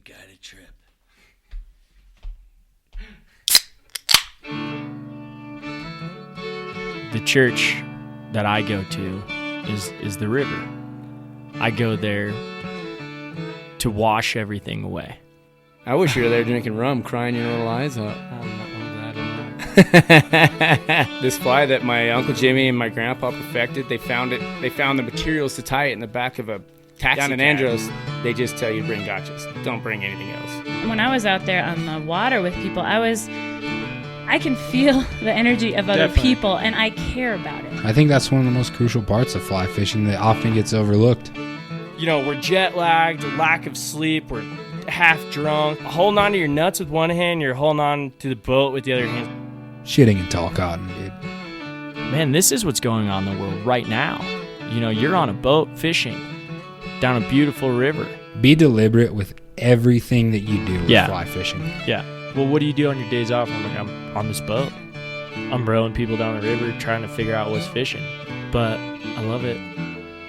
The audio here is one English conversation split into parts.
guided trip. The church that I go to is the river. I go there to wash everything away. I wish you were there drinking rum, crying your little eyes out. This fly that my Uncle Jimmy and my grandpa perfected, they found the materials to tie it in the back of a taxi down in Andros. They just tell you to bring gotchas. Don't bring anything else. When I was out there on the water with people, I can feel the energy of other people, and I care about it. I think that's one of the most crucial parts of fly fishing that often gets overlooked. You know, we're jet lagged, lack of sleep, we're half drunk. Holding on to your nuts with one hand, you're holding on to the boat with the other hand. Shitting in tall cotton, dude. Man, this is what's going on in the world right now. You know, you're on a boat fishing down a beautiful river. Be deliberate with everything that you do with fly fishing. Yeah. Well, what do you do on your days off? I'm on this boat. I'm rowing people down the river trying to figure out what's fishing. But I love it.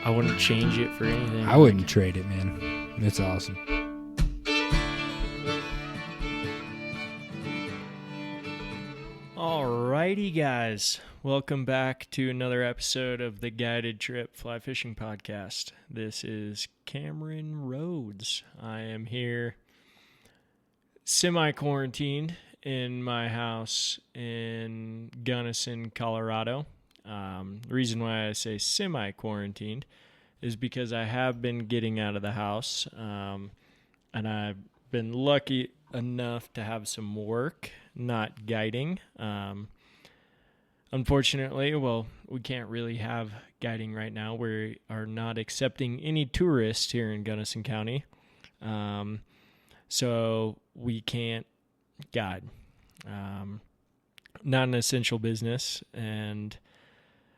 I wouldn't change it for anything. I wouldn't trade it, man. It's awesome. Alrighty, guys. Welcome back to another episode of the Guided Trip Fly Fishing Podcast. This is Cameron Rhodes. I am here semi-quarantined in my house in Gunnison, Colorado. The reason why I say semi-quarantined is because I have been getting out of the house, and I've been lucky enough to have some work, not guiding. Unfortunately, we can't really have guiding right now. We are not accepting any tourists here in Gunnison County, so we can't guide. Not an essential business, and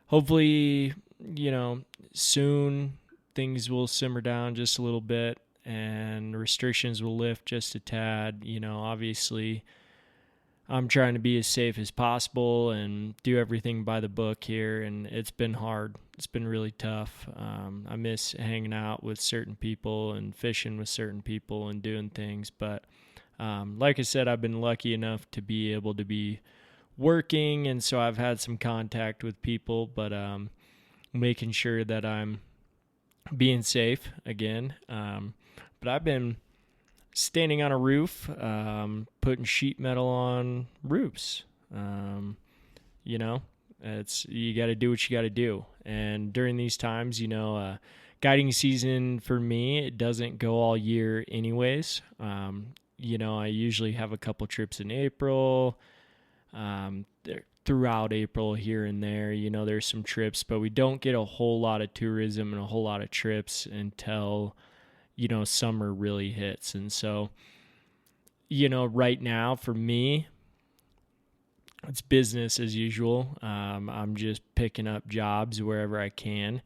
hopefully, soon things will simmer down just a little bit and restrictions will lift just a tad. Obviously, I'm trying to be as safe as possible and do everything by the book here, and it's been hard. It's been really tough. I miss hanging out with certain people and fishing with certain people and doing things, but like I said, I've been lucky enough to be able to be working, and so I've had some contact with people, but making sure that I'm being safe again. But I've been standing on a roof, putting sheet metal on roofs. You got to do what you got to do. And during these times, guiding season for me, it doesn't go all year anyways. I usually have a couple trips in April, throughout April here and there. There's some trips, but we don't get a whole lot of tourism and a whole lot of trips until summer really hits. And so, right now for me, it's business as usual. I'm just picking up jobs wherever I can.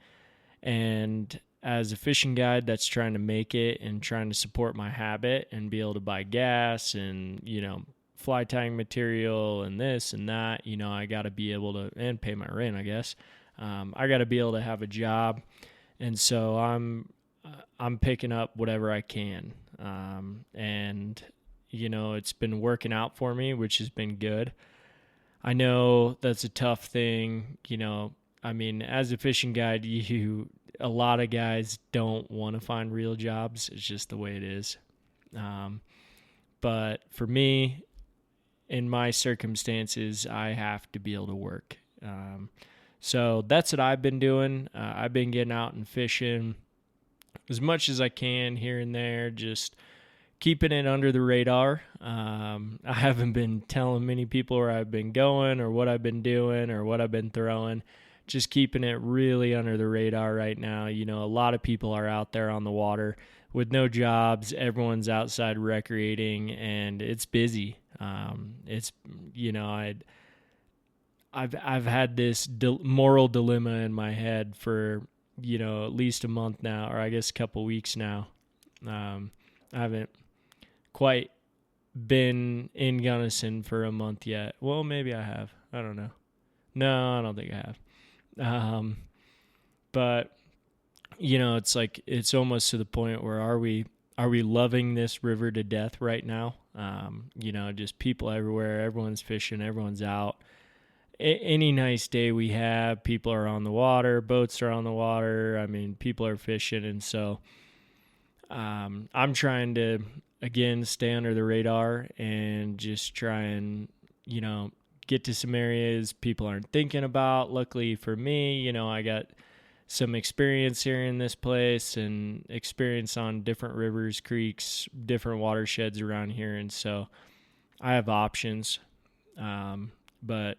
And as a fishing guide that's trying to make it and trying to support my habit and be able to buy gas and, fly tying material and this and that, I got to be able to, and pay my rent, I guess. I got to be able to have a job. And so I'm picking up whatever I can. And, it's been working out for me, which has been good. I know that's a tough thing. As a fishing guide, a lot of guys don't want to find real jobs. It's just the way it is. But for me, in my circumstances, I have to be able to work. So that's what I've been doing. I've been getting out and fishing as much as I can here and there, just keeping it under the radar. I haven't been telling many people where I've been going or what I've been doing or what I've been throwing. Just keeping it really under the radar right now. A lot of people are out there on the water with no jobs. Everyone's outside recreating, and it's busy. I've had this moral dilemma in my head for at least a month now, or I guess a couple weeks now. I haven't quite been in Gunnison for a month yet. Well, maybe I have. I don't know. No, I don't think I have. But it's like, it's almost to the point where are we are we loving this river to death right now? Just people everywhere. Everyone's fishing. Everyone's out. Any nice day we have, people are on the water. Boats are on the water. I mean, people are fishing. And so I'm trying to, again, stay under the radar and just try and, get to some areas people aren't thinking about. Luckily for me, I got some experience here in this place and experience on different rivers, creeks, different watersheds around here. And so I have options. But,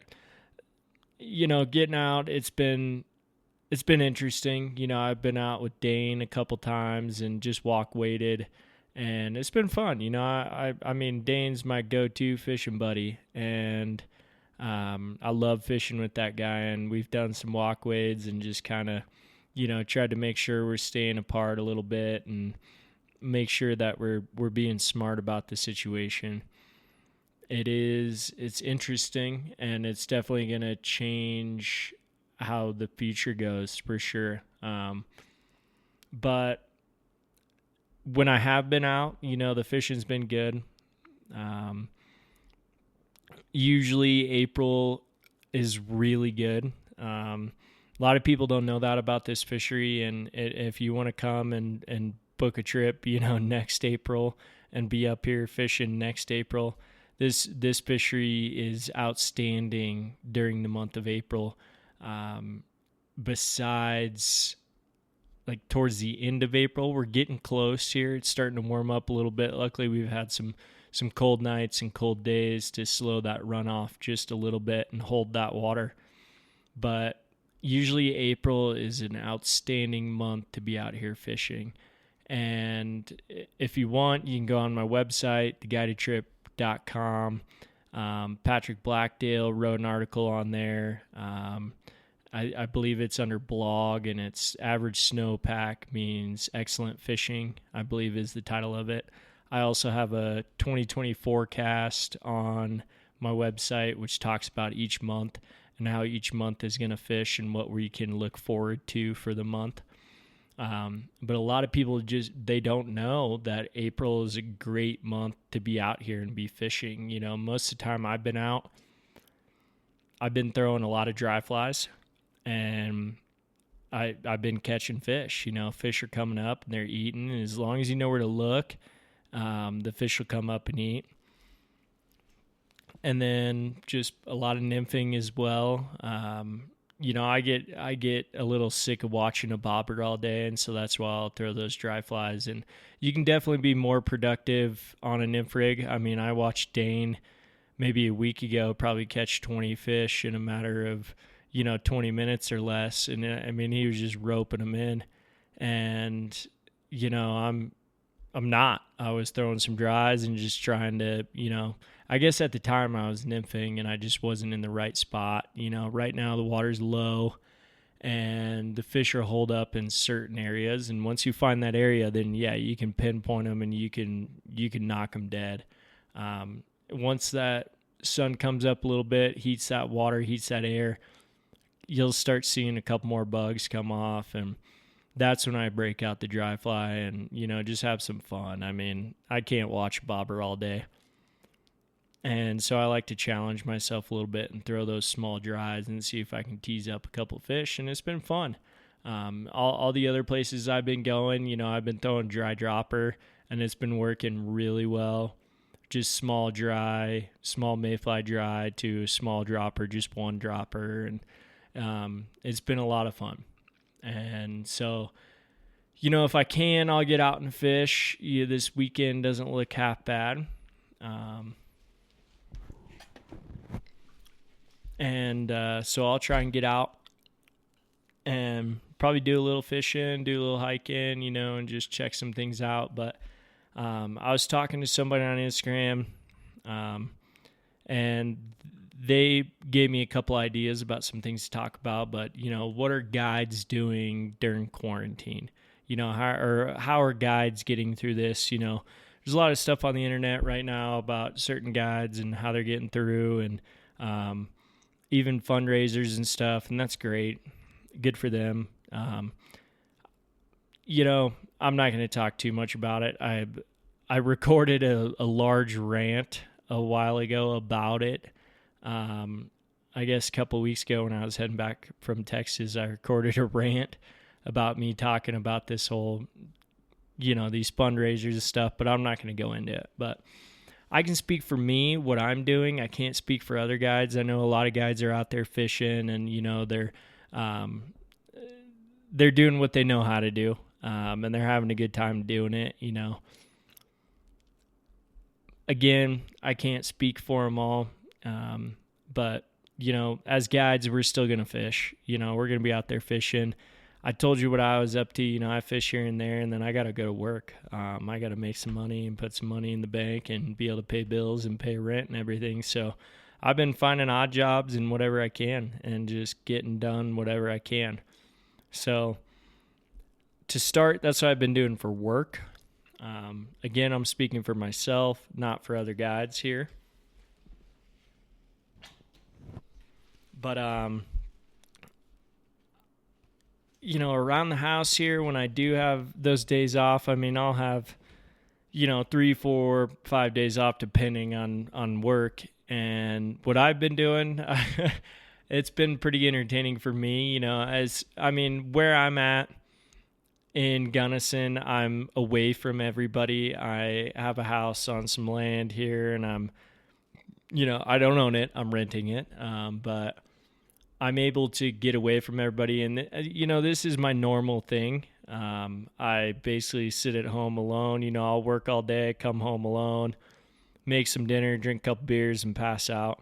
getting out, it's been interesting. I've been out with Dane a couple times and just walk waded, and it's been fun. I mean, Dane's my go-to fishing buddy, and I love fishing with that guy, and we've done some walk wades and just kind of, tried to make sure we're staying apart a little bit and make sure that we're being smart about the situation. It's interesting, and it's definitely going to change how the future goes for sure. But when I have been out, the fishing's been good. Usually April is really good. A lot of people don't know that about this fishery, and if you want to come and book a trip, next April and be up here fishing next April, this fishery is outstanding during the month of April. Besides, like towards the end of April, we're getting close here. It's starting to warm up a little bit. Luckily, we've had some cold nights and cold days to slow that runoff just a little bit and hold that water. But usually April is an outstanding month to be out here fishing. And if you want, you can go on my website, theguidedtrip.com. Patrick Blackdale wrote an article on there. I believe it's under blog, and it's average snowpack means excellent fishing, I believe is the title of it. I also have a 2020 forecast on my website, which talks about each month and how each month is going to fish and what we can look forward to for the month. But a lot of people they don't know that April is a great month to be out here and be fishing. Most of the time I've been out, I've been throwing a lot of dry flies, and I've been catching fish. Fish are coming up and they're eating. And as long as you know where to look, the fish will come up and eat. And then just a lot of nymphing as well. I get a little sick of watching a bobber all day, and so that's why I'll throw those dry flies. And you can definitely be more productive on a nymph rig. I mean, I watched Dane maybe a week ago probably catch 20 fish in a matter of 20 minutes or less, and I mean, he was just roping them in. And I'm not. I was throwing some dries and just trying to, I guess at the time I was nymphing and I just wasn't in the right spot. Right now the water's low and the fish are holed up in certain areas. And once you find that area, then yeah, you can pinpoint them and you can knock them dead. Once that sun comes up a little bit, heats that water, heats that air, you'll start seeing a couple more bugs come off, and that's when I break out the dry fly and, just have some fun. I mean, I can't watch bobber all day. And so I like to challenge myself a little bit and throw those small dries and see if I can tease up a couple fish, and it's been fun. All the other places I've been going, I've been throwing dry dropper, and it's been working really well. Just small dry, small mayfly dry to small dropper, just one dropper, and it's been a lot of fun. And so, if I can, I'll get out and fish. This weekend doesn't look half bad. So I'll try and get out and probably do a little fishing, do a little hiking, and just check some things out. But I was talking to somebody on Instagram, and they gave me a couple ideas about some things to talk about. But, what are guides doing during quarantine? How are guides getting through this? There's a lot of stuff on the internet right now about certain guides and how they're getting through, and even fundraisers and stuff, and that's great. Good for them. I'm not going to talk too much about it. I recorded a large rant a while ago about it. I guess a couple of weeks ago when I was heading back from Texas, I recorded a rant about me talking about this whole, these fundraisers and stuff, but I'm not going to go into it. But I can speak for me, what I'm doing. I can't speak for other guides. I know a lot of guides are out there fishing and, they're doing what they know how to do. And they're having a good time doing it, Again, I can't speak for them all. But, as guides, we're still going to fish. We're going to be out there fishing. I told you what I was up to. I fish here and there, and then I got to go to work. I got to make some money and put some money in the bank and be able to pay bills and pay rent and everything. So I've been finding odd jobs and whatever I can and just getting done whatever I can. So to start, that's what I've been doing for work. Again, I'm speaking for myself, not for other guides here. But, around the house here, when I do have those days off, I'll have, 3, 4, 5 days off depending on work. And what I've been doing, it's been pretty entertaining for me, where I'm at in Gunnison, I'm away from everybody. I have a house on some land here, and I don't own it. I'm renting it. But I'm able to get away from everybody. And, this is my normal thing. I basically sit at home alone. I'll work all day, come home alone, make some dinner, drink a couple beers, and pass out.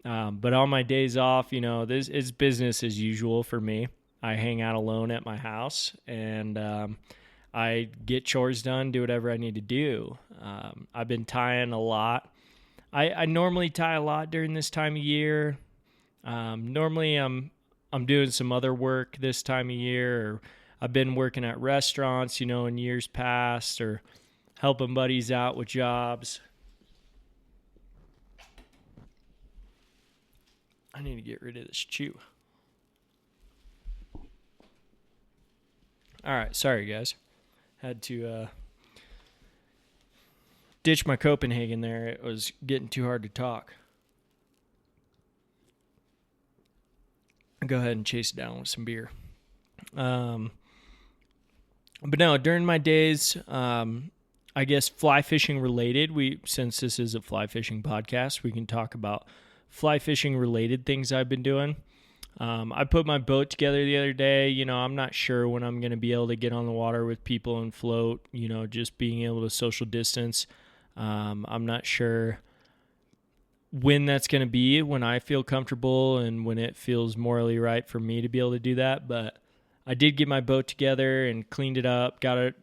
But on my days off, this is business as usual for me. I hang out alone at my house, and I get chores done, do whatever I need to do. I've been tying a lot. I normally tie a lot during this time of year. Normally I'm doing some other work this time of year, or I've been working at restaurants, in years past, or helping buddies out with jobs. I need to get rid of this chew. All right, sorry guys. Had to ditch my Copenhagen there. It was getting too hard to talk. Go ahead and chase it down with some beer. But no, during my days, I guess fly fishing related, since this is a fly fishing podcast, we can talk about fly fishing related things I've been doing. I put my boat together the other day. I'm not sure when I'm going to be able to get on the water with people and float, just being able to social distance. I'm not sure when that's going to be, when I feel comfortable and when it feels morally right for me to be able to do that. But I did get my boat together and cleaned it up, got it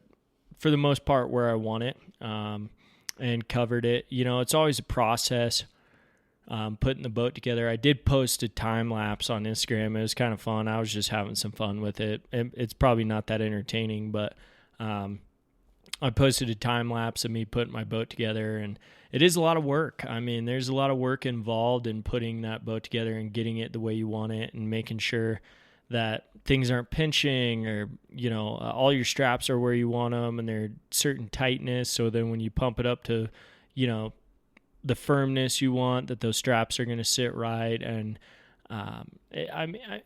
for the most part where I want it, and covered it. It's always a process. Putting the boat together. I did post a time lapse on Instagram. It was kind of fun. I was just having some fun with it. It's probably not that entertaining, but I posted a time lapse of me putting my boat together, and it is a lot of work. There's a lot of work involved in putting that boat together and getting it the way you want it, and making sure that things aren't pinching, or all your straps are where you want them, and they're certain tightness. So then when you pump it up to the firmness you want, that those straps are going to sit right. And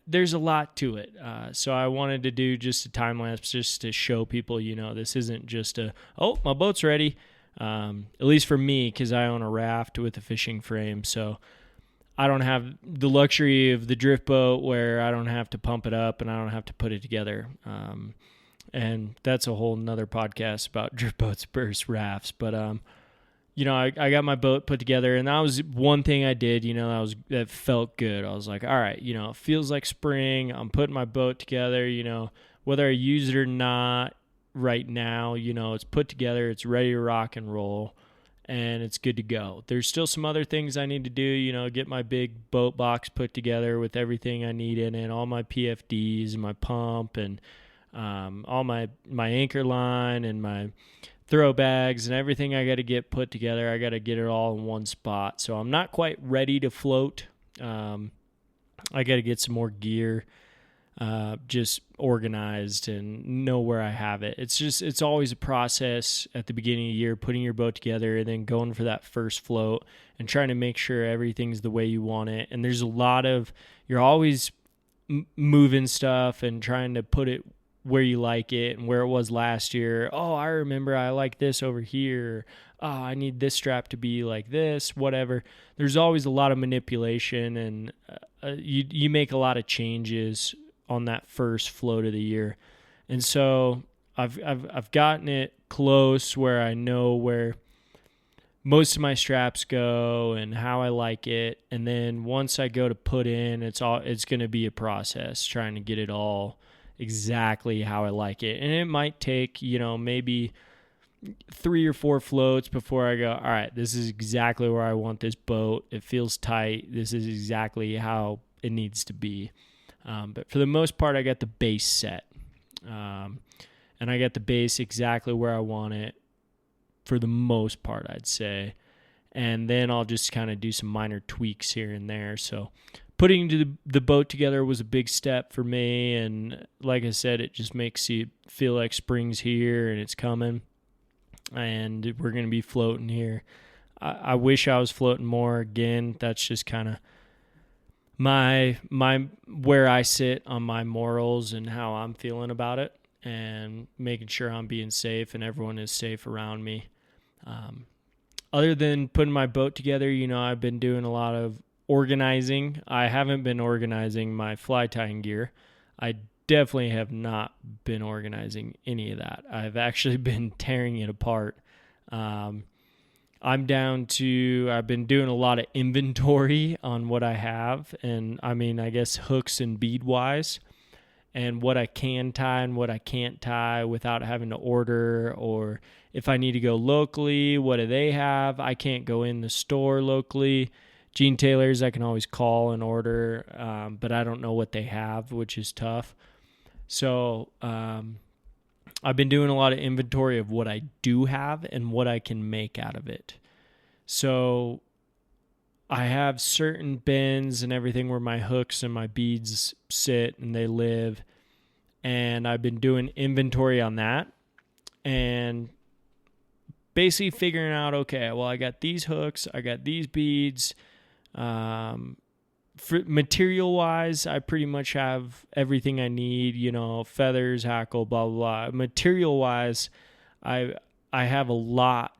there's a lot to it. So I wanted to do just a time lapse just to show people, this isn't just my boat's ready. At least for me, because I own a raft with a fishing frame. So I don't have the luxury of the drift boat where I don't have to pump it up and I don't have to put it together. And that's a whole nother podcast about drift boats versus rafts. But, I got my boat put together, and that was one thing I did, that felt good. I was like, all right, it feels like spring. I'm putting my boat together, whether I use it or not right now, it's put together, it's ready to rock and roll, and it's good to go. There's still some other things I need to do, get my big boat box put together with everything I need in it, all my PFDs and my pump and all my anchor line and my throw bags and everything I got to get put together. I got to get it all in one spot. So I'm not quite ready to float. I got to get some more gear. just organized and know where I have it. It's always a process at the beginning of the year, putting your boat together and then going for that first float and trying to make sure everything's the way you want it. And there's a lot of, you're always moving stuff and trying to put it where you like it and where it was last year. Oh, I remember I like this over here. Oh, I need this strap to be like this, whatever. There's always a lot of manipulation, and you make a lot of changes on that first float of the year. And so I've gotten it close where I know where most of my straps go and how I like it. And then once I go to put in, it's going to be a process trying to get it all exactly how I like it. And it might take, maybe 3 or 4 floats before I go, all right, this is exactly where I want this boat. It feels tight. This is exactly how it needs to be. But for the most part, I got the base set. And I got the base exactly where I want it for the most part, I'd say. And then I'll just kind of do some minor tweaks here and there. So putting the boat together was a big step for me. And like I said, it just makes you feel like spring's here and it's coming. And we're going to be floating here. I wish I was floating more. Again, that's just kind of my where I sit on my morals and how I'm feeling about it, and making sure I'm being safe and everyone is safe around me. Other than putting my boat together, I've been doing a lot of organizing. I haven't been organizing my fly tying gear. I definitely have not been organizing any of that. I've actually been tearing it apart. I've been doing a lot of inventory on what I have, and I guess hooks and bead wise, and what I can tie and what I can't tie without having to order, or if I need to go locally, what do they have? I can't go in the store locally. Gene Taylor's I can always call and order, but I don't know what they have, which is tough. So I've been doing a lot of inventory of what I do have and what I can make out of it. So I have certain bins and everything where my hooks and my beads sit and they live. And I've been doing inventory on that and basically figuring out, okay, well, I got these hooks, I got these beads. For material-wise, I pretty much have everything I need, feathers, hackle, blah, blah, blah. Material-wise, I have a lot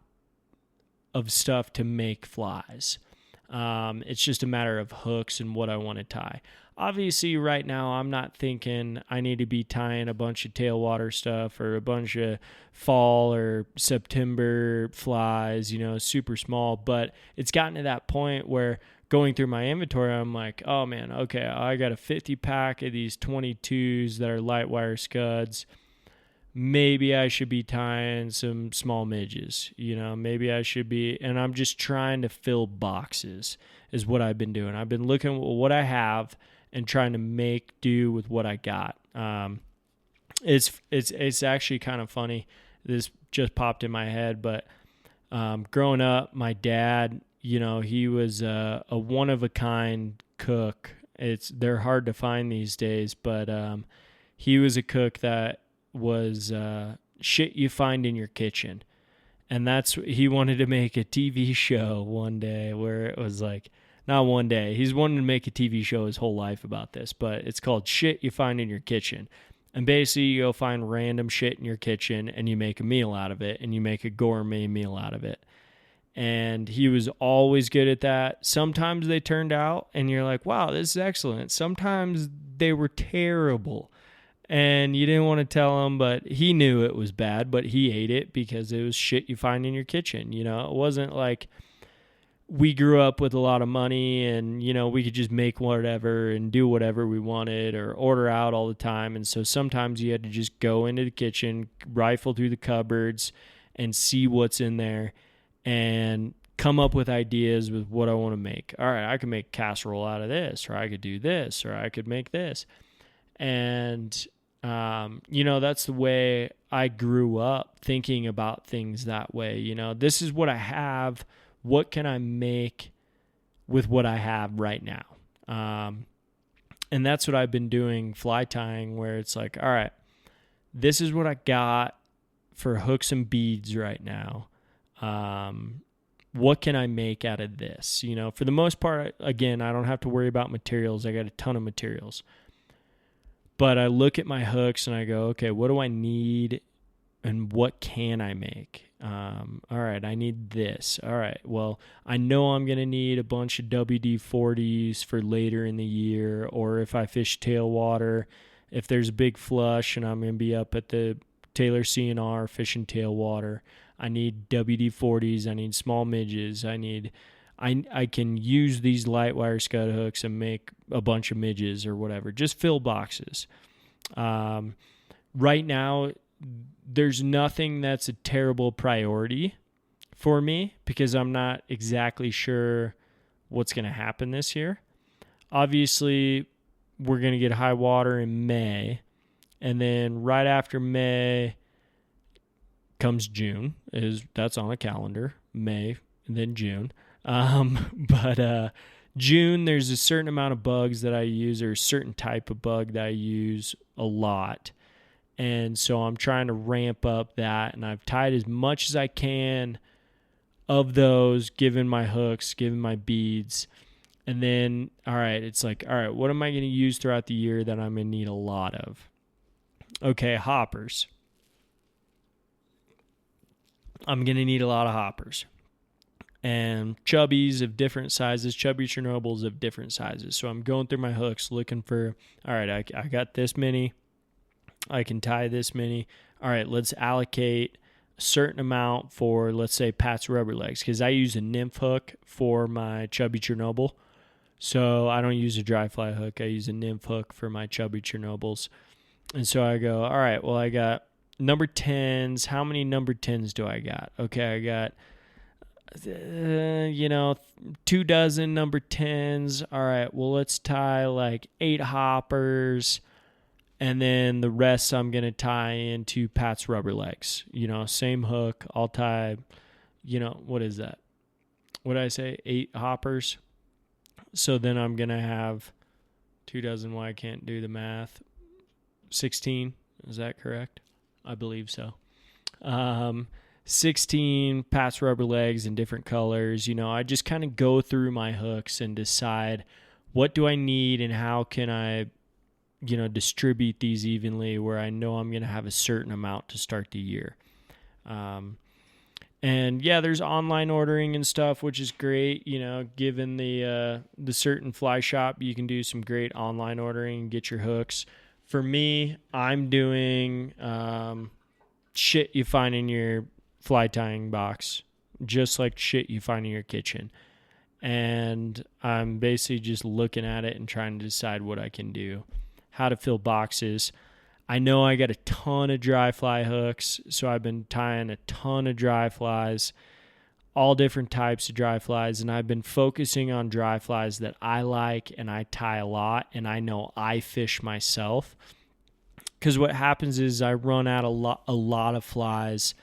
of stuff to make flies. It's just a matter of hooks and what I want to tie. Obviously, right now, I'm not thinking I need to be tying a bunch of tailwater stuff or a bunch of fall or September flies, super small. But it's gotten to that point where going through my inventory, I'm like, oh, man, okay, I got a 50-pack of these 22s that are light wire scuds. Maybe I should be tying some small midges, maybe I should be, and I'm just trying to fill boxes is what I've been doing. I've been looking at what I have and trying to make do with what I got. It's actually kind of funny. This just popped in my head, but growing up, my dad, he was a one-of-a-kind cook. They're hard to find these days, but he was a cook that was shit you find in your kitchen. And he wanted to make a TV show one day where it was like, not one day, he's wanted to make a TV show his whole life about this, but it's called Shit You Find in Your Kitchen. And basically you go find random shit in your kitchen and you make a meal out of it, and you make a gourmet meal out of it. And he was always good at that. Sometimes they turned out and you're like, wow, this is excellent. Sometimes they were terrible and you didn't want to tell him, but he knew it was bad, but he ate it because it was shit you find in your kitchen. It wasn't like we grew up with a lot of money and, we could just make whatever and do whatever we wanted or order out all the time. And so sometimes you had to just go into the kitchen, rifle through the cupboards and see what's in there and come up with ideas with what I want to make. All right, I could make casserole out of this, or I could do this, or I could make this. And, that's the way I grew up, thinking about things that way. This is what I have. What can I make with what I have right now? And that's what I've been doing fly tying, where it's like, all right, this is what I got for hooks and beads right now. What can I make out of this? You know, for the most part, again, I don't have to worry about materials. I got a ton of materials. But I look at my hooks and I go, okay, what do I need and what can I make? All right, I need this. All right, well, I know I'm going to need a bunch of WD-40s for later in the year, or if I fish tailwater, if there's a big flush and I'm going to be up at the Taylor CNR fishing tailwater, I need WD-40s, I need small midges, I can use these light wire scud hooks and make a bunch of midges or whatever. Just fill boxes. Right now, there's nothing that's a terrible priority for me because I'm not exactly sure what's going to happen this year. Obviously, we're going to get high water in May, and then right after May comes June. That's on a calendar. May and then June. But June, there's a certain amount of bugs that I use, or a certain type of bug that I use a lot. And so I'm trying to ramp up that, and I've tied as much as I can of those, given my hooks, given my beads. And then, all right, it's like, all right, what am I going to use throughout the year that I'm going to need a lot of? Okay, hoppers. I'm going to need a lot of hoppers. And chubbies of different sizes, chubby Chernobyls of different sizes. So I'm going through my hooks looking for, all right, I got this many. I can tie this many. All right, let's allocate a certain amount for, let's say, Pat's rubber legs, because I use a nymph hook for my chubby Chernobyl. So I don't use a dry fly hook. I use a nymph hook for my chubby Chernobyls. And so I go, all right, well, I got number 10s. How many number 10s do I got? Okay, I got 24 number 10s. All right, well, let's tie like 8 hoppers, and then the rest I'm going to tie into Pat's rubber legs. You know, same hook. I'll tie, what is that? What did I say? 8 hoppers. So then I'm going to have 24, well, I can't do the math. 16. Is that correct? I believe so. 16 Pat's rubber legs in different colors. I just kind of go through my hooks and decide what do I need and how can I, distribute these evenly where I know I'm going to have a certain amount to start the year. And yeah, there's online ordering and stuff, which is great. Given the certain fly shop, you can do some great online ordering and get your hooks. For me, I'm doing shit you find in your fly tying box, just like shit you find in your kitchen. And I'm basically just looking at it and trying to decide what I can do, how to fill boxes. I know I got a ton of dry fly hooks, so I've been tying a ton of dry flies, all different types of dry flies, and I've been focusing on dry flies that I like and I tie a lot, and I know I fish myself. Because what happens is I run out a lot of flies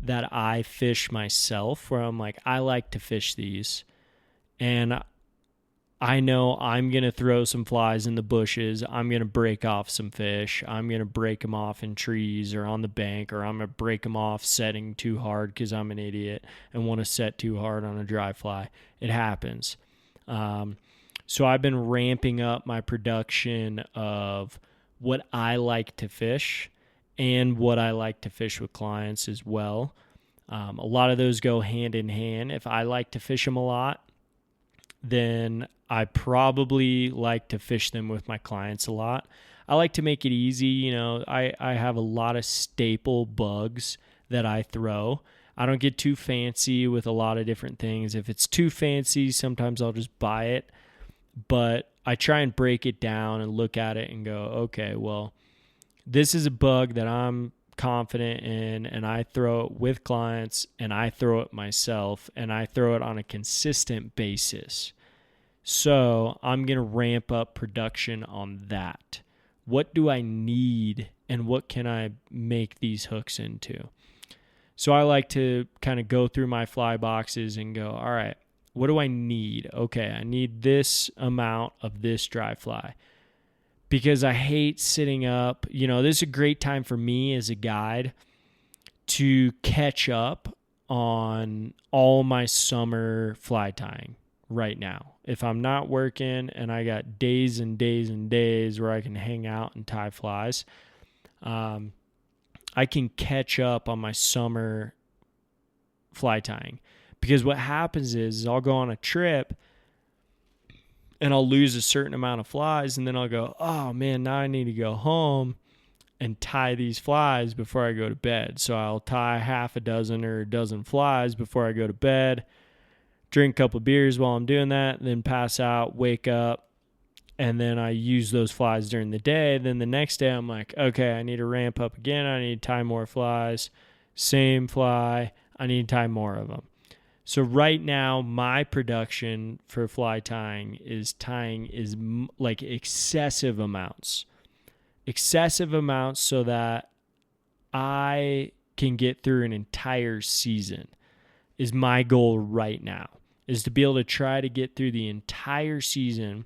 that I fish myself, where I'm like, I like to fish these, and I know I'm going to throw some flies in the bushes. I'm going to break off some fish. I'm going to break them off in trees or on the bank, or I'm going to break them off setting too hard because I'm an idiot and want to set too hard on a dry fly. It happens. So I've been ramping up my production of what I like to fish and what I like to fish with clients as well. A lot of those go hand in hand. If I like to fish them a lot, then I probably like to fish them with my clients a lot. I like to make it easy. I have a lot of staple bugs that I throw. I don't get too fancy with a lot of different things. If it's too fancy, sometimes I'll just buy it. But I try and break it down and look at it and go, okay, well, this is a bug that I'm confident in, and I throw it with clients, and I throw it myself, and I throw it on a consistent basis. So I'm going to ramp up production on that. What do I need, and what can I make these hooks into? So I like to kind of go through my fly boxes and go, all right, what do I need? Okay, I need this amount of this dry fly. because I hate sitting up. This is a great time for me as a guide to catch up on all my summer fly tying right now. If I'm not working and I got days and days and days where I can hang out and tie flies, I can catch up on my summer fly tying. Because what happens is I'll go on a trip and I'll lose a certain amount of flies, and then I'll go, oh man, now I need to go home and tie these flies before I go to bed. So I'll tie half a dozen or a dozen flies before I go to bed, drink a couple of beers while I'm doing that, then pass out, wake up, and then I use those flies during the day. Then the next day I'm like, okay, I need to ramp up again. I need to tie more flies. Same fly. I need to tie more of them. So right now, my production for fly tying is like excessive amounts so that I can get through an entire season is my goal right now, is to be able to try to get through the entire season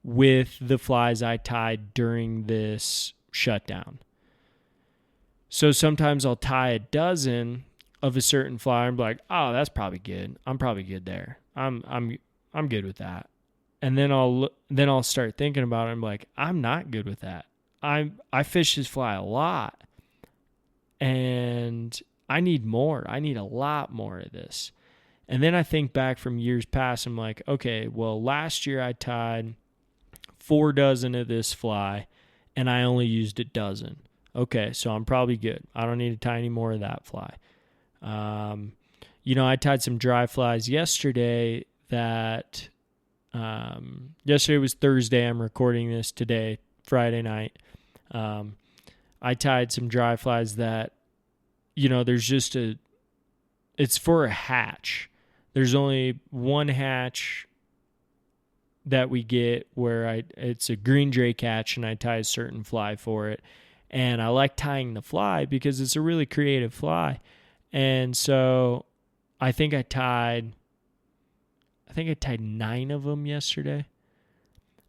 with the flies I tied during this shutdown. So sometimes I'll tie a dozen of a certain fly and be like, oh, that's probably good. I'm probably good there. I'm good with that. And then I'll start thinking about it. I'm like, I'm not good with that. I fish this fly a lot, and I need more. I need a lot more of this. And then I think back from years past. I'm like, okay, well, last year I tied 4 dozen of this fly, and I only used a dozen. Okay, so I'm probably good. I don't need to tie any more of that fly. I tied some dry flies yesterday that, yesterday was Thursday. I'm recording this today, Friday night. I tied some dry flies that, there's just it's for a hatch. There's only one hatch that we get where it's a green drake hatch, and I tie a certain fly for it. And I like tying the fly because it's a really creative fly. And so I think I tied 9 of them yesterday.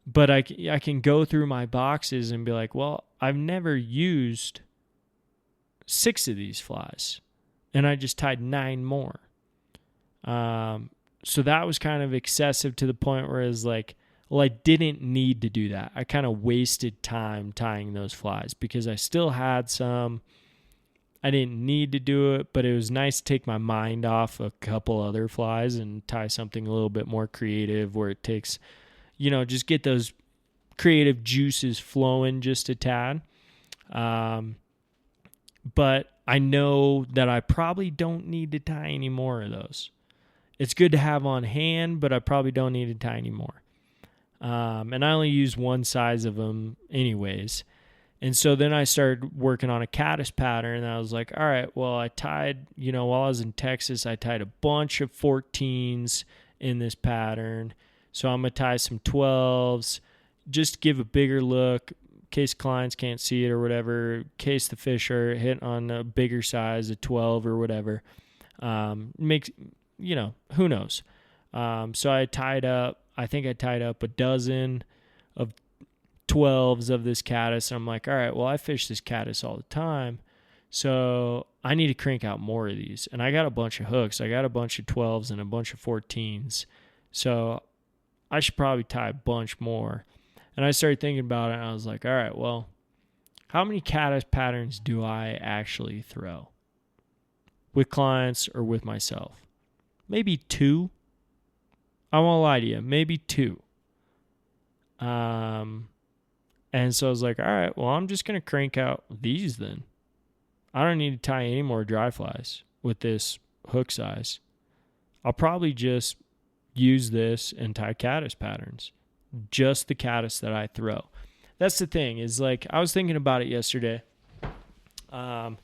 But I can go through my boxes and be like, well, I've never used 6 of these flies, and I just tied 9 more. So that was kind of excessive to the point where it was like, well, I didn't need to do that. I kind of wasted time tying those flies because I still had some. I didn't need to do it, but it was nice to take my mind off a couple other flies and tie something a little bit more creative where it takes, just get those creative juices flowing just a tad. But I know that I probably don't need to tie any more of those. It's good to have on hand, but I probably don't need to tie any more. And I only use one size of them anyways. And so then I started working on a caddis pattern, and I was like, all right, well, I tied, while I was in Texas, I tied a bunch of 14s in this pattern. So I'm going to tie some 12s, just to give a bigger look, in case clients can't see it or whatever, in case the fish are hit on a bigger size, a 12 or whatever. Makes, who knows? So I tied up a dozen of 12s of this caddis. And I'm like, all right, well, I fish this caddis all the time, so I need to crank out more of these. And I got a bunch of hooks. I got a bunch of 12s and a bunch of 14s. So I should probably tie a bunch more. And I started thinking about it, and I was like, all right, well, how many caddis patterns do I actually throw with clients or with myself? Maybe 2. I won't lie to you, maybe 2. And so I was like, all right, well, I'm just going to crank out these then. I don't need to tie any more dry flies with this hook size. I'll probably just use this and tie caddis patterns. Just the caddis that I throw. That's the thing, is like, I was thinking about it yesterday. And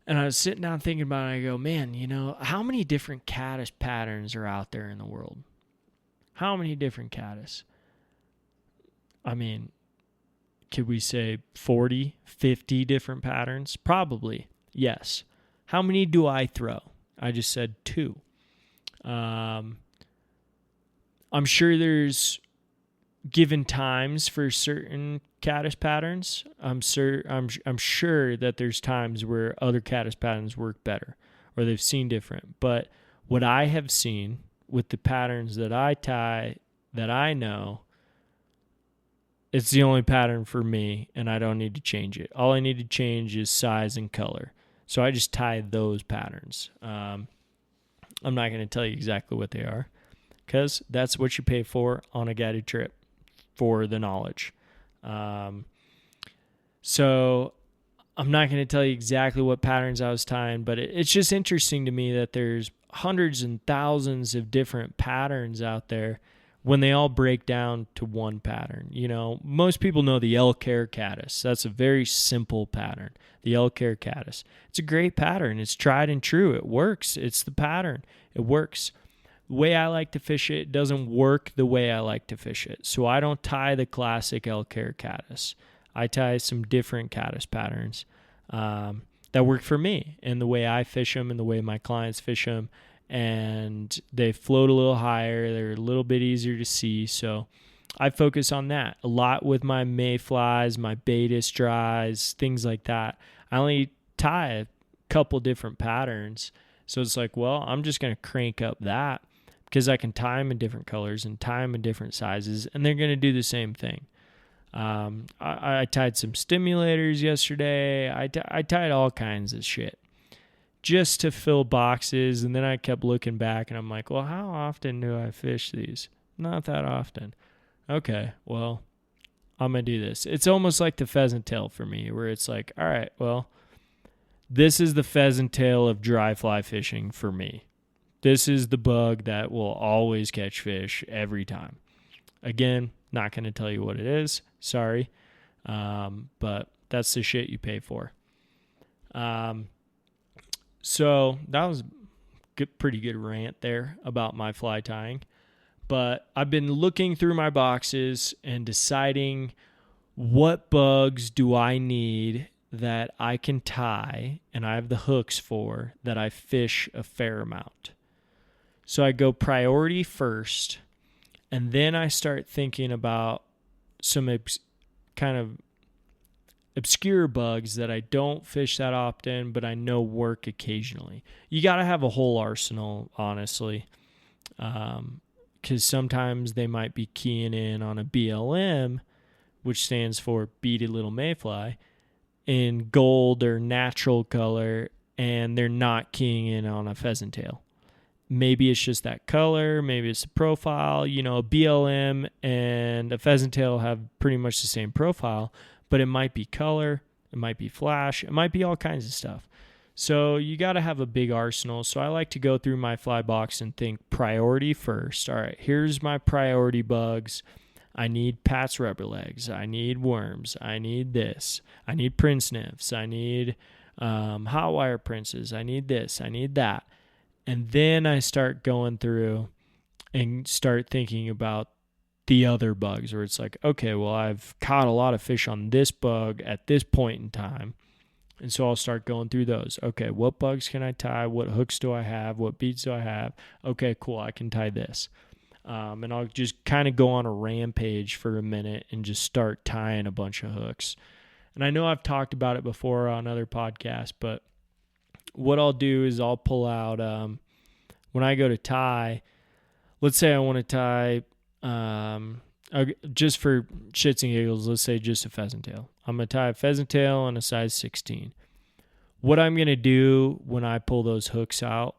I was sitting down thinking about it, and I go, man, how many different caddis patterns are out there in the world? How many different caddis? I mean, could we say 40, 50 different patterns? Probably, yes. How many do I throw? I just said 2. I'm sure there's given times for certain caddis patterns. I'm sure that there's times where other caddis patterns work better or they've seen different. But what I have seen with the patterns that I tie that I know, it's the only pattern for me, and I don't need to change it. All I need to change is size and color. So I just tie those patterns. I'm not going to tell you exactly what they are because that's what you pay for on a guided trip, for the knowledge. So I'm not going to tell you exactly what patterns I was tying, but it's just interesting to me that there's hundreds and thousands of different patterns out there when they all break down to one pattern. You know, most people know the L-Care caddis. That's a very simple pattern, the L-Care caddis. It's a great pattern. It's tried and true. It works. It's the pattern. It works. The way I like to fish it doesn't work the way I like to fish it. So I don't tie the classic L-Care caddis. I tie some different caddis patterns that work for me and the way I fish them and the way my clients fish them. And they float a little higher. They're a little bit easier to see. So I focus on that a lot with my mayflies, my Baetis dries, things like that. I only tie a couple different patterns. So it's like, well, I'm just going to crank up that because I can tie them in different colors and tie them in different sizes, and they're going to do the same thing. I tied some stimulators yesterday. I tied all kinds of shit just to fill boxes, and then I kept looking back, and I'm like, well, how often do I fish these? Not that often. Okay, well, I'm going to do this. It's almost like the pheasant tail for me, where it's like, all right, well, this is the pheasant tail of dry fly fishing for me. This is the bug that will always catch fish every time. Again, not going to tell you what it is. Sorry. But that's the shit you pay for. So that was a pretty good rant there about my fly tying. But I've been looking through my boxes and deciding what bugs do I need that I can tie and I have the hooks for that I fish a fair amount. So I go priority first, and then I start thinking about some kind of obscure bugs that I don't fish that often, but I know work occasionally. You got to have a whole arsenal, honestly, because sometimes they might be keying in on a BLM, which stands for beaded little mayfly, in gold or natural color, and they're not keying in on a pheasant tail. Maybe it's just that color, maybe it's the profile. You know, a BLM and a pheasant tail have pretty much the same profile, but it might be color, it might be flash, it might be all kinds of stuff. So you got to have a big arsenal. So I like to go through my fly box and think priority first. All right, here's my priority bugs. I need Pat's rubber legs. I need worms. I need this. I need prince nymphs. I need hot wire princes. I need this. I need that. And then I start going through and start thinking about the other bugs where it's like, okay, well, I've caught a lot of fish on this bug at this point in time. And so I'll start going through those. Okay, what bugs can I tie? What hooks do I have? What beads do I have? Okay, cool, I can tie this. And I'll just kind of go on a rampage for a minute and just start tying a bunch of hooks. And I know I've talked about it before on other podcasts, but what I'll do is I'll pull out, when I go to tie, let's say I want to tie, just for shits and giggles, let's say just a pheasant tail. I'm going to tie a pheasant tail on a size 16. What I'm going to do when I pull those hooks out,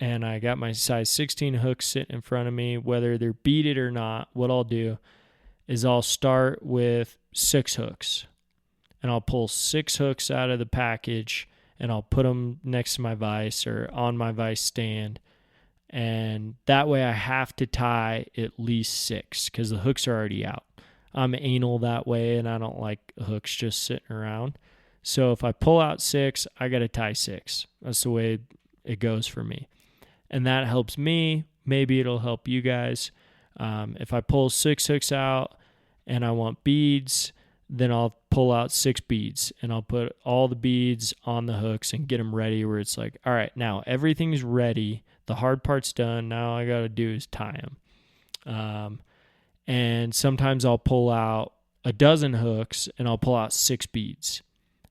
and I got my size 16 hooks sitting in front of me, whether they're beaded or not, what I'll do is I'll start with 6 hooks. And I'll pull 6 hooks out of the package, and I'll put them next to my vise or on my vise stand. And that way I have to tie at least 6 because the hooks are already out. I'm anal that way, and I don't like hooks just sitting around. So if I pull out 6, I got to tie 6. That's the way it goes for me. And that helps me. Maybe it'll help you guys. If I pull 6 hooks out and I want beads, then I'll pull out 6 beads, and I'll put all the beads on the hooks and get them ready where it's like, all right, now everything's ready. The hard part's done. Now all I got to do is tie them. And sometimes I'll pull out a dozen hooks and I'll pull out 6 beads.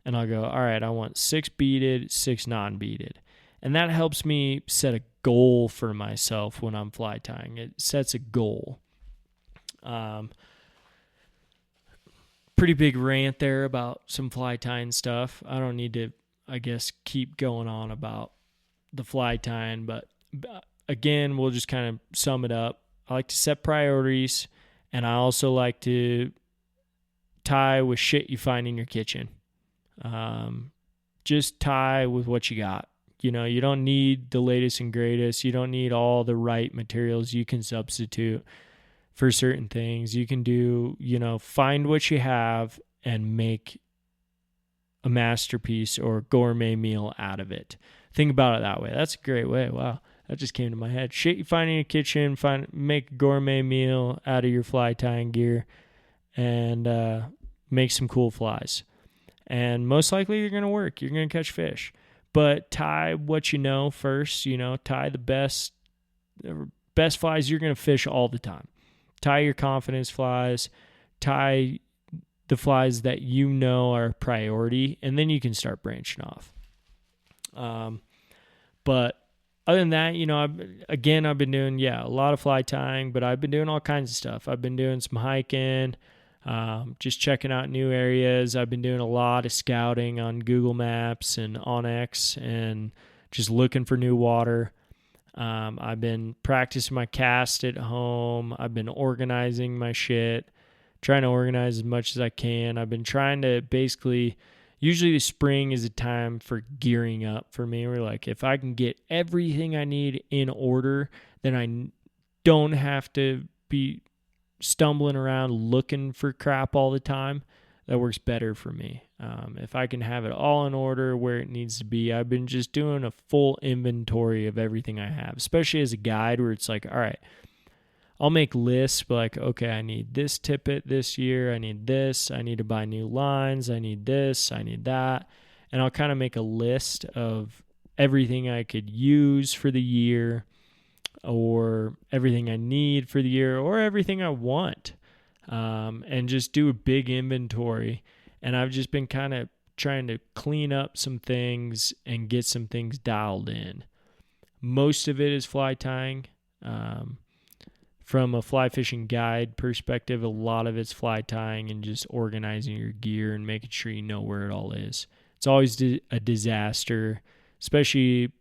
And I'll go, all right, I want 6 beaded, 6 non-beaded. And that helps me set a goal for myself when I'm fly tying. It sets a goal. Pretty big rant there about some fly tying stuff. I don't need to, I guess, keep going on about the fly tying, but again, we'll just kind of sum it up. I like to set priorities, and I also like to tie with shit you find in your kitchen. Just tie with what you got. You know, you don't need the latest and greatest. You don't need all the right materials. You can substitute for certain things. You can do, you know, find what you have and make a masterpiece or gourmet meal out of it. Think about it that way. That's a great way. Wow. That just came to my head. Shit you find in your kitchen, make a gourmet meal out of your fly tying gear, and make some cool flies. And most likely you're going to work. You're going to catch fish. But tie what you know first. You know, tie the best flies you're going to fish all the time. Tie your confidence flies. Tie the flies that you know are a priority, and then you can start branching off. But other than that, you know, I've been doing, a lot of fly tying, but I've been doing all kinds of stuff. I've been doing some hiking, just checking out new areas. I've been doing a lot of scouting on Google Maps and Onyx and just looking for new water. I've been practicing my cast at home. I've been organizing my shit, trying to organize as much as I can. I've been trying to usually the spring is a time for gearing up for me. We're like, if I can get everything I need in order, then I don't have to be stumbling around looking for crap all the time. That works better for me. If I can have it all in order where it needs to be, I've been just doing a full inventory of everything I have, especially as a guide where it's like, all right, I'll make lists, but like, okay, I need this tippet this year. I need this. I need to buy new lines. I need this. I need that. And I'll kind of make a list of everything I could use for the year, or everything I need for the year, or everything I want. And just do a big inventory. And I've just been kind of trying to clean up some things and get some things dialed in. Most of it is fly tying. From a fly fishing guide perspective, a lot of it's fly tying and just organizing your gear and making sure you know where it all is. It's always a disaster, especially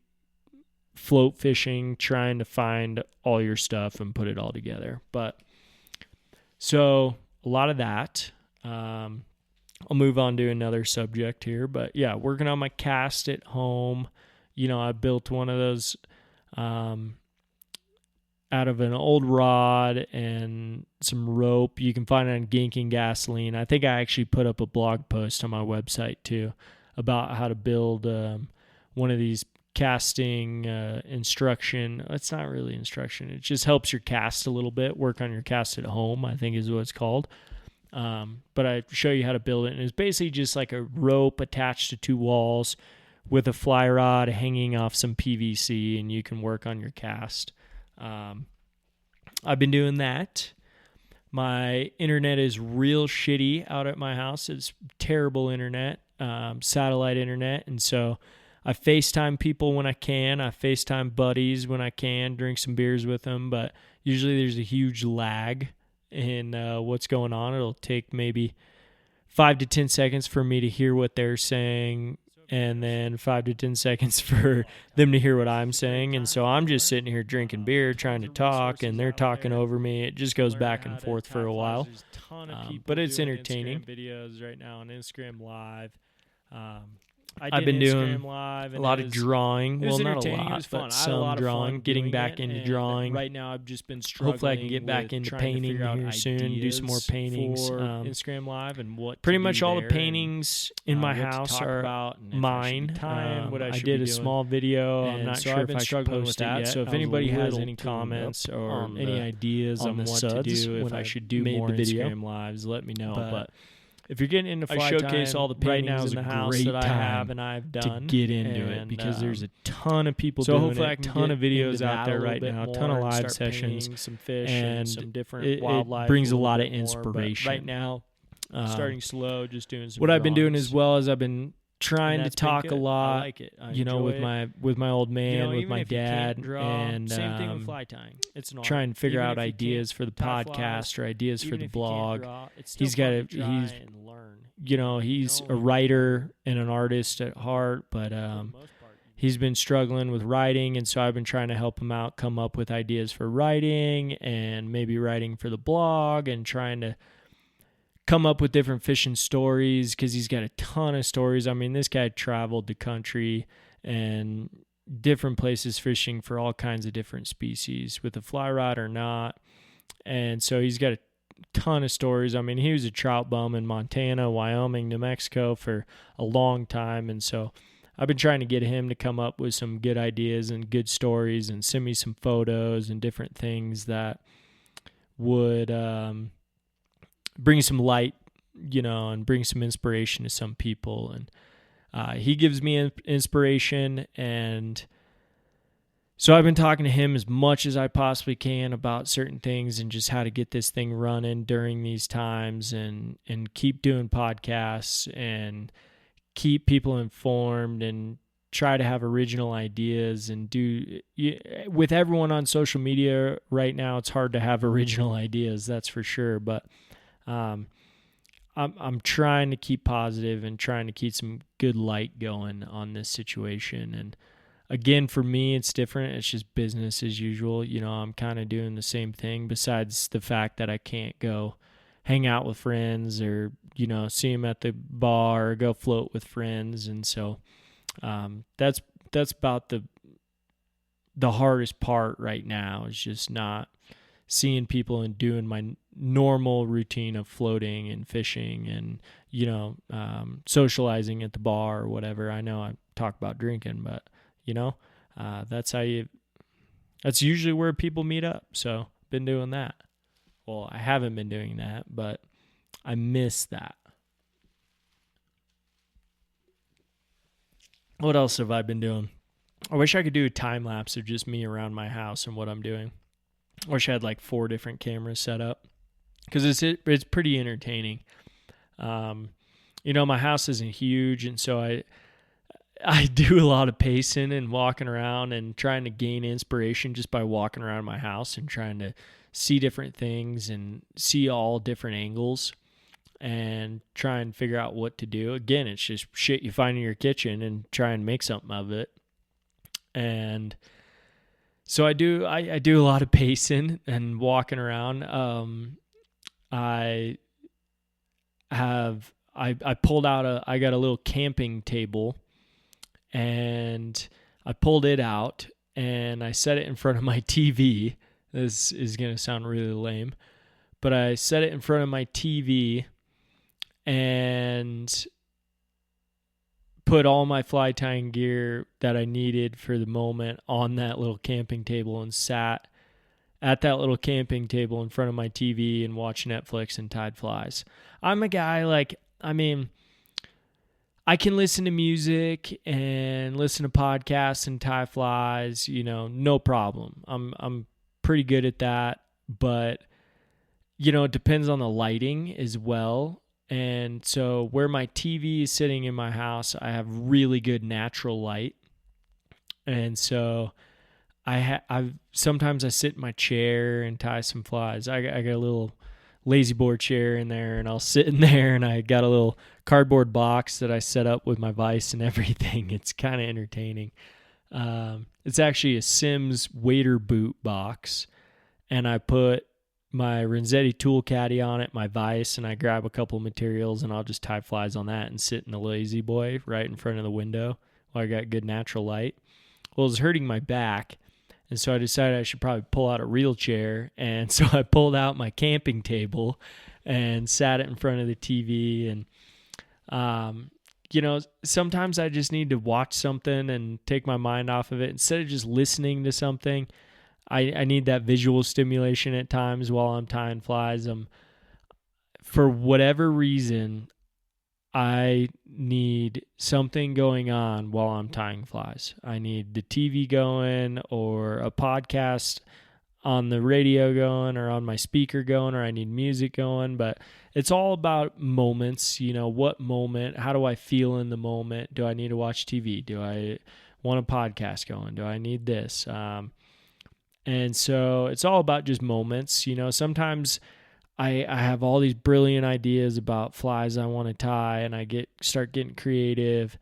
float fishing, trying to find all your stuff and put it all together. But so a lot of that. I'll move on to another subject here, but yeah, working on my cast at home. You know, I built one of those out of an old rod and some rope. You can find it on Ginking Gasoline. I think I actually put up a blog post on my website too about how to build one of these casting instruction. It's not really instruction. It just helps your cast a little bit, work on your cast at home, I think is what it's called. But I show you how to build it. And it's basically just like a rope attached to 2 walls with a fly rod hanging off some PVC, and you can work on your cast. I've been doing that. My internet is real shitty out at my house. It's terrible internet, satellite internet. And so I FaceTime people when I can. I FaceTime buddies when I can, drink some beers with them. But usually there's a huge lag in what's going on. It'll take maybe 5 to 10 seconds for me to hear what they're saying, and then 5 to 10 seconds for them to hear what I'm saying. And so I'm just sitting here drinking beer, trying to talk, and they're talking over me. It just goes back and forth for a while. But it's entertaining. Videos right now on Instagram Live. I've been doing a lot of drawing. Well, not a lot, but some drawing. Getting back into drawing. Right now, I've just been struggling. Hopefully, I can get back into painting here soon. Do some more paintings. Instagram Live and what. Pretty much all the paintings in my house are about mine. I did a small video. I'm not sure if I should post that yet. So if anybody has any comments or any ideas on what to do, if I should do more Instagram Lives, let me know. But if you're getting into fly showcase tying, all the right now paintings is in a the house great that I have time and I've to done. get into it And, because there's a ton of people so doing hopefully it, I can ton of get videos into out that there a little right bit now, a more ton of and live start sessions, painting some fish and some different it wildlife. brings a little lot of bit more, but inspiration. right now, starting slow, just doing some what I've been doing drawings. as well is I've been trying to And that's been talk a good. lot, I like it. I you know, enjoy with my old man, with even my if you can't dad, draw, and same thing with fly tying. It's an art. try and figure Even out if you ideas can't for the tie podcast flies, or ideas for even the if you can't blog. draw, it's still He's fun got to a- try he's- and learn. You know, he's a only writer and an artist at heart, but For the most part, he's been struggling with writing, and so I've been trying to help him out, come up with ideas for writing and maybe writing for the blog, and trying to come up with different fishing stories because he's got a ton of stories. I mean, this guy traveled the country and different places fishing for all kinds of different species with a fly rod or not. And so he's got a ton of stories. I mean, he was a trout bum in Montana, Wyoming, New Mexico for a long time. And so I've been trying to get him to come up with some good ideas and good stories and send me some photos and different things that would bring some light, you know, and bring some inspiration to some people. And he gives me inspiration. And so I've been talking to him as much as I possibly can about certain things and just how to get this thing running during these times, and keep doing podcasts and keep people informed and try to have original ideas and with everyone on social media right now, it's hard to have original ideas, that's for sure. But I'm trying to keep positive and trying to keep some good light going on this situation. And again, for me, it's different. It's just business as usual. You know, I'm kind of doing the same thing besides the fact that I can't go hang out with friends or, you know, see them at the bar or go float with friends. And so that's about the hardest part right now, is just not seeing people and doing my normal routine of floating and fishing and, you know, socializing at the bar or whatever. I know I talk about drinking, but, you know, that's usually where people meet up. So been doing that. Well, I haven't been doing that, but I miss that. What else have I been doing? I wish I could do a time lapse of just me around my house and what I'm doing. I wish I had like 4 different cameras set up, because it's pretty entertaining. You know, my house isn't huge, and so I do a lot of pacing and walking around and trying to gain inspiration just by walking around my house and trying to see different things and see all different angles and try and figure out what to do. Again, it's just shit you find in your kitchen and try and make something of it. And so I do a lot of pacing and walking around. I pulled out I got a little camping table, and I pulled it out and I set it in front of my TV. This is going to sound really lame, but I set it in front of my TV and put all my fly tying gear that I needed for the moment on that little camping table and sat at that little camping table in front of my TV and watched Netflix and tied flies. I'm a guy, like, I mean, I can listen to music and listen to podcasts and tie flies, you know, no problem. I'm pretty good at that, but, you know, it depends on the lighting as well. And so where my TV is sitting in my house, I have really good natural light. And so I sometimes I sit in my chair and tie some flies. I got a little lazy board chair in there, and I'll sit in there, and I got a little cardboard box that I set up with my vise and everything. It's kind of entertaining. It's actually a Sims wader boot box, and I put my Renzetti tool caddy on it, my vise, and I grab a couple of materials, and I'll just tie flies on that and sit in the lazy boy right in front of the window while I got good natural light. Well, it was hurting my back, and so I decided I should probably pull out a real chair, and so I pulled out my camping table and sat it in front of the TV. And you know, sometimes I just need to watch something and take my mind off of it instead of just listening to something. I need that visual stimulation at times while I'm tying flies. For whatever reason, I need something going on while I'm tying flies. I need the TV going, or a podcast on the radio going, or on my speaker going, or I need music going. But it's all about moments. What moment? How do I feel in the moment? Do I need to watch TV? Do I want a podcast going? Do I need this? And so it's all about just moments. Sometimes I have all these brilliant ideas about flies I want to tie, and I start getting creative,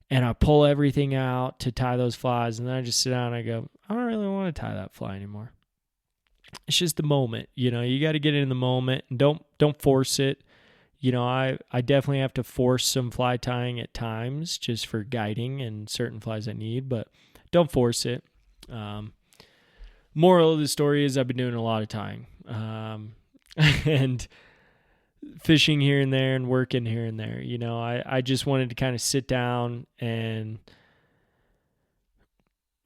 and I pull everything out to tie those flies, and then I just sit down and I go, I don't really want to tie that fly anymore. It's just the moment. You got to get in the moment, and don't force it. I definitely have to force some fly tying at times just for guiding and certain flies I need, but don't force it. Moral of the story is I've been doing a lot of tying. And fishing here and there and working here and there. I just wanted to kind of sit down and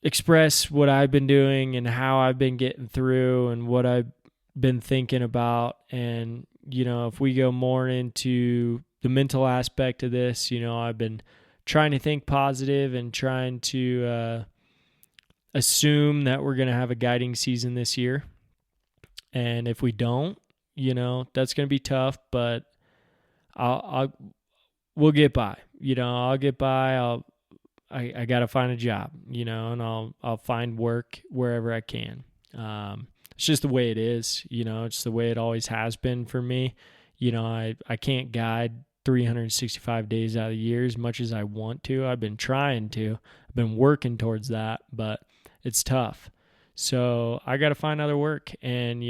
express what I've been doing and how I've been getting through and what I've been thinking about. And, if we go more into the mental aspect of this, I've been trying to think positive and trying to assume that we're going to have a guiding season this year. And if we don't, that's going to be tough, but we'll get by. I'll get by. I got to find a job, and I'll find work wherever I can. It's just the way it is, it's the way it always has been for me. I can't guide 365 days out of the year as much as I want to. I've been trying to. I've been working towards that, but it's tough. So I got to find other work, and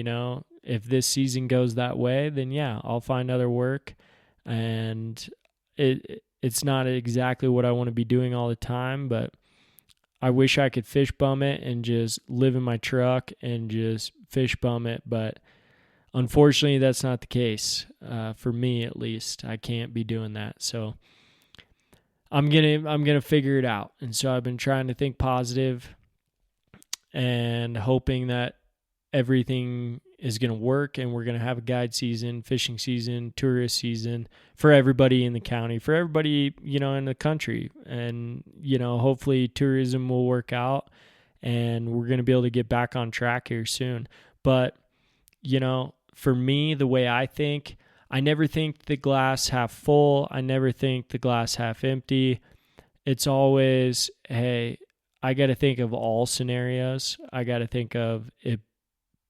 if this season goes that way, then yeah, I'll find other work. And it's not exactly what I want to be doing all the time, but I wish I could fish bum it and just live in my truck and just fish bum it. But unfortunately, that's not the case for me, at least. I can't be doing that. So I'm gonna figure it out. And so I've been trying to think positive and hoping that everything is going to work, and we're going to have a guide season, fishing season, tourist season for everybody in the county, for everybody, in the country. And, hopefully tourism will work out and we're going to be able to get back on track here soon. But, for me, the way I think, I never think the glass half full. I never think the glass half empty. It's always, hey, I got to think of all scenarios. I got to think of it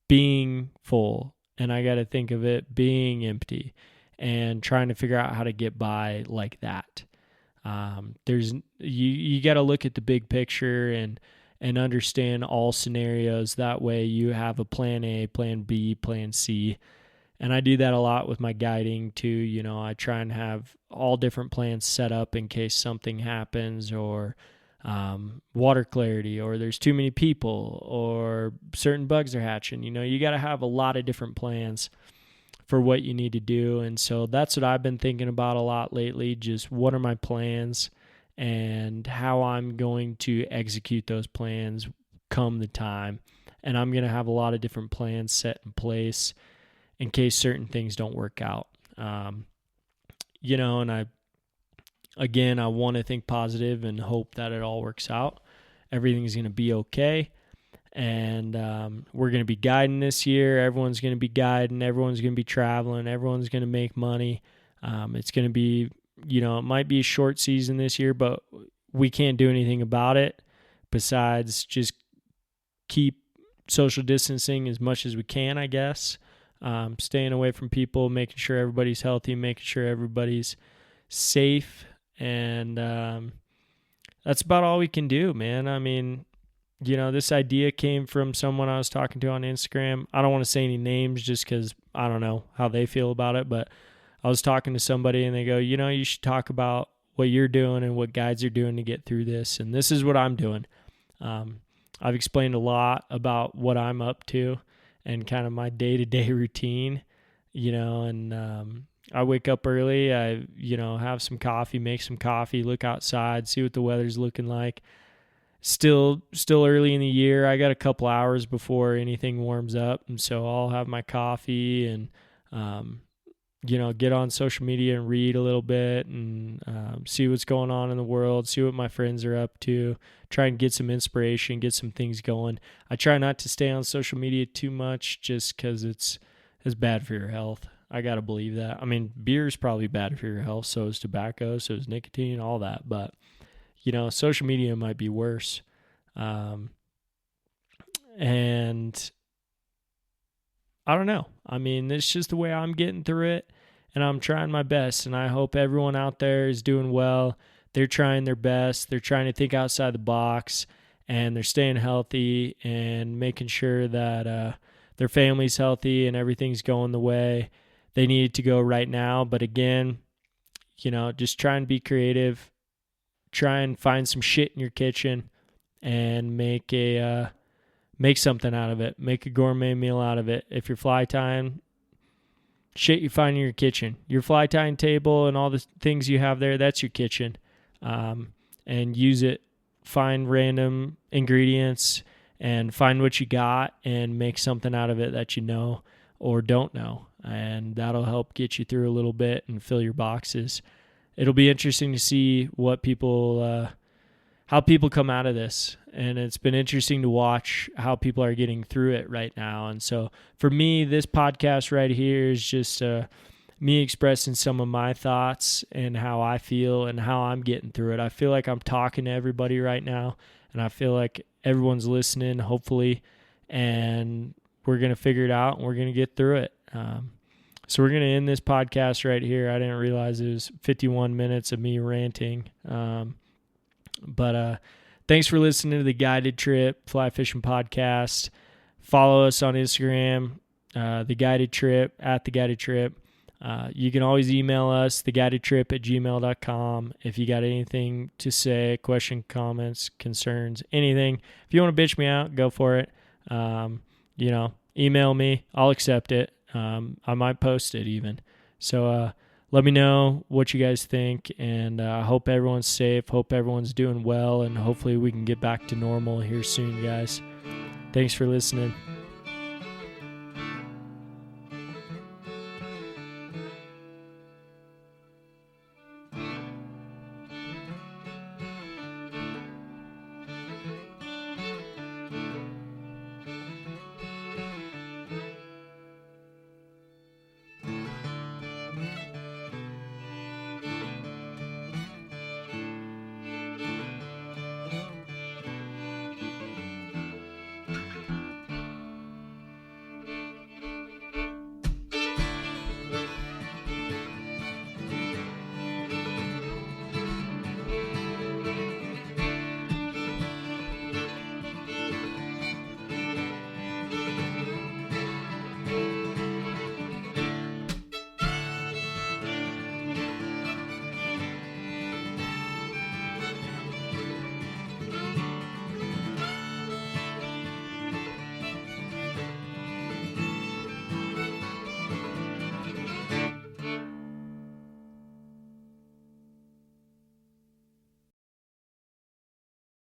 being full, and I got to think of it being empty, and trying to figure out how to get by like that. You got to look at the big picture and understand all scenarios. That way you have a plan A, plan B, plan C. And I do that a lot with my guiding too. I try and have all different plans set up in case something happens, or water clarity, or there's too many people, or certain bugs are hatching. You got to have a lot of different plans for what you need to do. And so that's what I've been thinking about a lot lately. Just what are my plans and how I'm going to execute those plans come the time. And I'm going to have a lot of different plans set in place in case certain things don't work out. And I want to think positive and hope that it all works out. Everything's going to be okay. And we're going to be guiding this year. Everyone's going to be guiding. Everyone's going to be traveling. Everyone's going to make money. It's going to be, it might be a short season this year, but we can't do anything about it besides just keep social distancing as much as we can, I guess. Staying away from people, making sure everybody's healthy, making sure everybody's safe. And that's about all we can do, man. I mean, this idea came from someone I was talking to on Instagram. I don't want to say any names just because I don't know how they feel about it, but I was talking to somebody and they go, you should talk about what you're doing and what guides are doing to get through this. And this is what I'm doing. I've explained a lot about what I'm up to and kind of my day-to-day routine, and I wake up early, I, have some coffee, make some coffee, look outside, see what the weather's looking like. Still early in the year. I got a couple hours before anything warms up. And so I'll have my coffee and get on social media and read a little bit and see what's going on in the world, see what my friends are up to, try and get some inspiration, get some things going. I try not to stay on social media too much just because it's bad for your health. I got to believe that. I mean, beer is probably bad for your health. So is tobacco, so is nicotine, all that. But, social media might be worse. And I don't know. I mean, it's just the way I'm getting through it, and I'm trying my best, and I hope everyone out there is doing well. They're trying their best. They're trying to think outside the box, and they're staying healthy and making sure that their family's healthy and everything's going the way they need it to go right now. But again, just try and be creative. Try and find some shit in your kitchen and make something out of it. Make a gourmet meal out of it. If you're fly tying, shit you find in your kitchen. Your fly tying table and all the things you have there, that's your kitchen. And use it. Find random ingredients and find what you got and make something out of it that you know or don't know. And that'll help get you through a little bit and fill your boxes. It'll be interesting to see what how people come out of this. And it's been interesting to watch how people are getting through it right now. And so for me, this podcast right here is just me expressing some of my thoughts and how I feel and how I'm getting through it. I feel like I'm talking to everybody right now, and I feel like everyone's listening, hopefully, and we're going to figure it out and we're going to get through it. So we're going to end this podcast right here. I didn't realize it was 51 minutes of me ranting. But thanks for listening to the Guided Trip Fly Fishing Podcast. Follow us on Instagram, The Guided Trip, @TheGuidedTrip. You can always email us, theguidedtrip@gmail.com. If you got anything to say, question, comments, concerns, anything. If you want to bitch me out, go for it. Email me. I'll accept it. I might post it even. So let me know what you guys think, and I hope everyone's safe, hope everyone's doing well, and hopefully we can get back to normal here soon, guys. Thanks for listening.